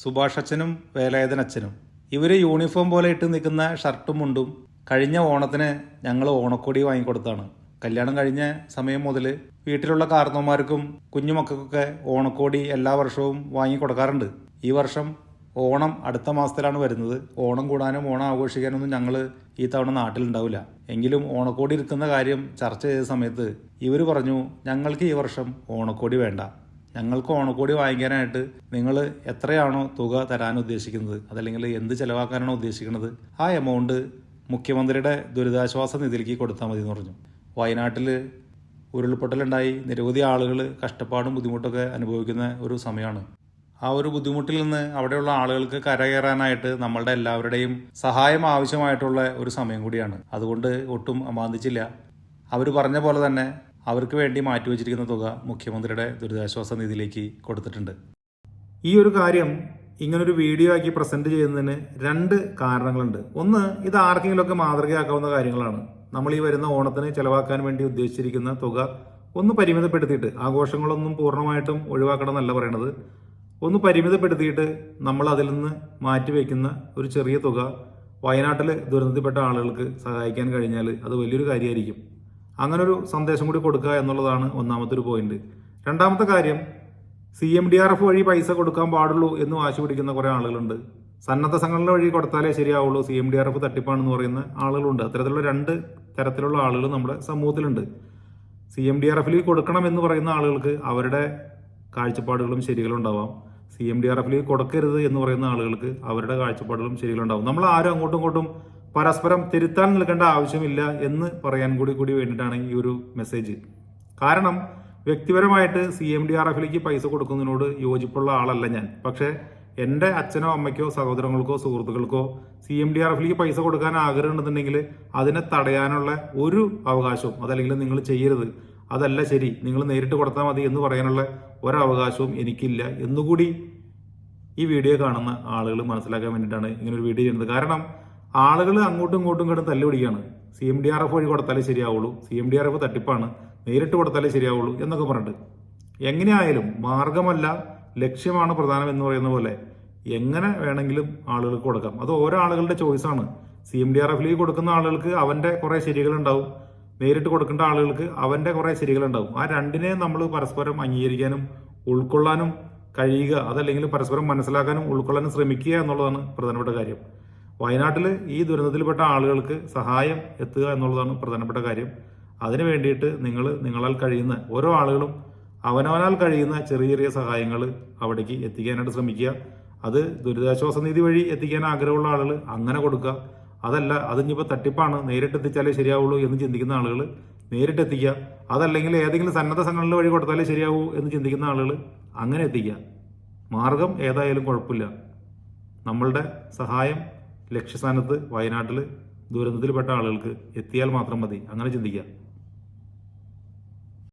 സുഭാഷ് അച്ഛനും വേലായുധൻ അച്ഛനും. ഇവർ യൂണിഫോം പോലെ ഇട്ട് നിൽക്കുന്ന ഷർട്ടും മുണ്ടും കഴിഞ്ഞ ഓണത്തിന് ഞങ്ങൾ ഓണക്കോടി വാങ്ങിക്കൊടുത്താണ്. കല്യാണം കഴിഞ്ഞ സമയം മുതൽ വീട്ടിലുള്ള കാർന്നോന്മാർക്കും കുഞ്ഞുമക്കൾക്കൊക്കെ ഓണക്കോടി എല്ലാ വർഷവും വാങ്ങിക്കൊടുക്കാറുണ്ട്. ഈ വർഷം ഓണം അടുത്ത മാസത്തിലാണ് വരുന്നത്. ഓണം കൂടാനും ഓണം ആഘോഷിക്കാനൊന്നും ഞങ്ങൾ ഈ തവണ നാട്ടിലുണ്ടാവില്ല. എങ്കിലും ഓണക്കോടി ഇരിക്കുന്ന കാര്യം ചർച്ച ചെയ്ത സമയത്ത് ഇവർ പറഞ്ഞു, ഞങ്ങൾക്ക് ഈ വർഷം ഓണക്കോടി വേണ്ട, ഞങ്ങൾക്ക് ഓണക്കോടി വാങ്ങിക്കാനായിട്ട് നിങ്ങൾ എത്രയാണോ തുക തരാൻ ഉദ്ദേശിക്കുന്നത്, അതല്ലെങ്കിൽ എന്ത് ചിലവാക്കാനാണോ ഉദ്ദേശിക്കുന്നത്, ആ എമൗണ്ട് മുഖ്യമന്ത്രിയുടെ ദുരിതാശ്വാസ നിധിയിലേക്ക് കൊടുത്താൽ മതി എന്ന് പറഞ്ഞു. വയനാട്ടിൽ ഉരുൾപൊട്ടലുണ്ടായി നിരവധി ആളുകൾ കഷ്ടപ്പാടും ബുദ്ധിമുട്ടൊക്കെ അനുഭവിക്കുന്ന ഒരു സമയമാണ്. ആ ഒരു ബുദ്ധിമുട്ടിൽ നിന്ന് അവിടെയുള്ള ആളുകൾക്ക് കരകയറാനായിട്ട് നമ്മളുടെ എല്ലാവരുടെയും സഹായം ആവശ്യമായിട്ടുള്ള ഒരു സമയം കൂടിയാണ്. അതുകൊണ്ട് ഒട്ടും അമാന്തിച്ചില്ല. അവർ പറഞ്ഞ പോലെ തന്നെ അവർക്ക് വേണ്ടി മാറ്റിവെച്ചിരിക്കുന്ന തുക മുഖ്യമന്ത്രിയുടെ ദുരിതാശ്വാസ നിധിയിലേക്ക് കൊടുത്തിട്ടുണ്ട്. ഈ ഒരു കാര്യം ഇങ്ങനൊരു വീഡിയോ ആക്കി പ്രസന്റ് ചെയ്യുന്നതിന് രണ്ട് കാരണങ്ങളുണ്ട്. ഒന്ന്, ഇത് ആർക്കെങ്കിലുമൊക്കെ മാതൃകയാക്കാവുന്ന കാര്യങ്ങളാണ്. നമ്മൾ ഈ വരുന്ന ഓണത്തിന് ചെലവാക്കാൻ വേണ്ടി ഉദ്ദേശിച്ചിരിക്കുന്ന തുക ഒന്ന് പരിമിതപ്പെടുത്തിയിട്ട്, ആഘോഷങ്ങളൊന്നും പൂർണ്ണമായിട്ടും ഒഴിവാക്കണം എന്നല്ല പറയണത്, ഒന്ന് പരിമിതപ്പെടുത്തിയിട്ട് നമ്മൾ അതിൽ നിന്ന് മാറ്റിവെക്കുന്ന ഒരു ചെറിയ തുക വയനാട്ടിൽ ദുരന്തത്തിൽപ്പെട്ട ആളുകൾക്ക് സഹായിക്കാൻ കഴിഞ്ഞാൽ അത് വലിയൊരു കാര്യമായിരിക്കും. അങ്ങനൊരു സന്ദേശം കൂടി കൊടുക്കുക എന്നുള്ളതാണ് ഒന്നാമത്തെ ഒരു പോയിന്റ്. രണ്ടാമത്തെ കാര്യം, CMDRF വഴി പൈസ കൊടുക്കാൻ പാടുള്ളൂ എന്ന് വാശി പിടിക്കുന്ന കുറേ ആളുകളുണ്ട്. സന്നദ്ധ സംഘടന വഴി കൊടുത്താലേ ശരിയാവുള്ളൂ, CMDRF തട്ടിപ്പാണെന്ന് പറയുന്ന ആളുകളുണ്ട്. അത്തരത്തിലുള്ള രണ്ട് തരത്തിലുള്ള ആളുകൾ നമ്മുടെ സമൂഹത്തിലുണ്ട്. CMDRF കൊടുക്കണം എന്ന് പറയുന്ന ആളുകൾക്ക് അവരുടെ കാഴ്ചപ്പാടുകളും ശരികളും ഉണ്ടാവാം. CMDRF കൊടുക്കരുത് എന്ന് പറയുന്ന ആളുകൾക്ക് അവരുടെ കാഴ്ചപ്പാടുകളും ശരികളും ഉണ്ടാവും. നമ്മൾ ആരും അങ്ങോട്ടും ഇങ്ങോട്ടും പരസ്പരം തിരുത്താൻ നിൽക്കേണ്ട ആവശ്യമില്ല എന്ന് പറയാൻ കൂടി വേണ്ടിയിട്ടാണ് ഈ ഒരു മെസ്സേജ്. കാരണം വ്യക്തിപരമായിട്ട് CMDRF പൈസ കൊടുക്കുന്നതിനോട് യോജിപ്പുള്ള ആളല്ല ഞാൻ. പക്ഷേ എൻ്റെ അച്ഛനോ അമ്മയ്ക്കോ സഹോദരങ്ങൾക്കോ സുഹൃത്തുക്കൾക്കോ CMDRF പൈസ കൊടുക്കാൻ ആഗ്രഹമുണ്ടെന്നുണ്ടെങ്കിൽ അതിനെ തടയാനുള്ള ഒരു അവകാശവും, അതല്ലെങ്കിൽ നിങ്ങൾ ചെയ്യരുത്, അതല്ല ശരി, നിങ്ങൾ നേരിട്ട് കൊടുത്താൽ മതി എന്ന് പറയാനുള്ള ഒരവകാശവും എനിക്കില്ല എന്നുകൂടി ഈ വീഡിയോ കാണുന്ന ആളുകൾ മനസ്സിലാക്കാൻ വേണ്ടിയിട്ടാണ് ഇങ്ങനൊരു വീഡിയോ ചെയ്യുന്നത്. കാരണം ആളുകൾ അങ്ങോട്ടും ഇങ്ങോട്ടും കിടന്ന് തല്ലുപിടിക്കുകയാണ്. CMDRF വഴി കൊടുത്താലേ ശരിയാവുള്ളൂ, CMDRF തട്ടിപ്പാണ്, നേരിട്ട് കൊടുത്താലേ ശരിയാവുള്ളൂ എന്നൊക്കെ പറഞ്ഞിട്ട്. എങ്ങനെയായാലും മാർഗമല്ല ലക്ഷ്യമാണ് പ്രധാനം എന്ന് പറയുന്ന പോലെ എങ്ങനെ വേണമെങ്കിലും ആളുകൾക്ക് കൊടുക്കാം. അത് ഓരോ ആളുകളുടെ ചോയ്സാണ്. CMDRF കൊടുക്കുന്ന ആളുകൾക്ക് അവൻ്റെ കുറേ ശരികളുണ്ടാവും, നേരിട്ട് കൊടുക്കേണ്ട ആളുകൾക്ക് അവൻ്റെ കുറേ ശരികളുണ്ടാവും. ആ രണ്ടിനെ നമ്മൾ പരസ്പരം അംഗീകരിക്കാനും ഉൾക്കൊള്ളാനും കഴിയുക, അതല്ലെങ്കിൽ പരസ്പരം മനസ്സിലാക്കാനും ഉൾക്കൊള്ളാനും ശ്രമിക്കുക എന്നുള്ളതാണ് പ്രധാനപ്പെട്ട കാര്യം. വയനാട്ടിൽ ഈ ദുരന്തത്തിൽപ്പെട്ട ആളുകൾക്ക് സഹായം എത്തുക എന്നുള്ളതാണ് പ്രധാനപ്പെട്ട കാര്യം. അതിനു വേണ്ടിയിട്ട് നിങ്ങളാൽ കഴിയുന്ന ഓരോ ആളുകളും അവനവനാൽ കഴിയുന്ന ചെറിയ ചെറിയ സഹായങ്ങൾ അവിടേക്ക് എത്തിക്കാനായിട്ട് ശ്രമിക്കുക. അത് ദുരിതാശ്വാസ നിധി വഴി എത്തിക്കാൻ ആഗ്രഹമുള്ള ആളുകൾ അങ്ങനെ കൊടുക്കുക. അതല്ല, അതിനിപ്പോൾ തട്ടിപ്പാണ്, നേരിട്ട് എത്തിച്ചാലേ ശരിയാവുള്ളൂ എന്ന് ചിന്തിക്കുന്ന ആളുകൾ നേരിട്ട് എത്തിക്കുക. അതല്ലെങ്കിൽ ഏതെങ്കിലും സന്നദ്ധ സംഘടന വഴി കൊടുത്താലേ ശരിയാവൂ എന്ന് ചിന്തിക്കുന്ന ആളുകൾ അങ്ങനെ എത്തിക്കുക. മാർഗം ഏതായാലും കുഴപ്പമില്ല. നമ്മളുടെ സഹായം ലക്ഷ്യസ്ഥാനത്ത് വയനാട്ടിൽ ദുരന്തത്തിൽപ്പെട്ട ആളുകൾക്ക് എത്തിയാൽ മാത്രം മതി. അങ്ങനെ ചിന്തിക്കുക.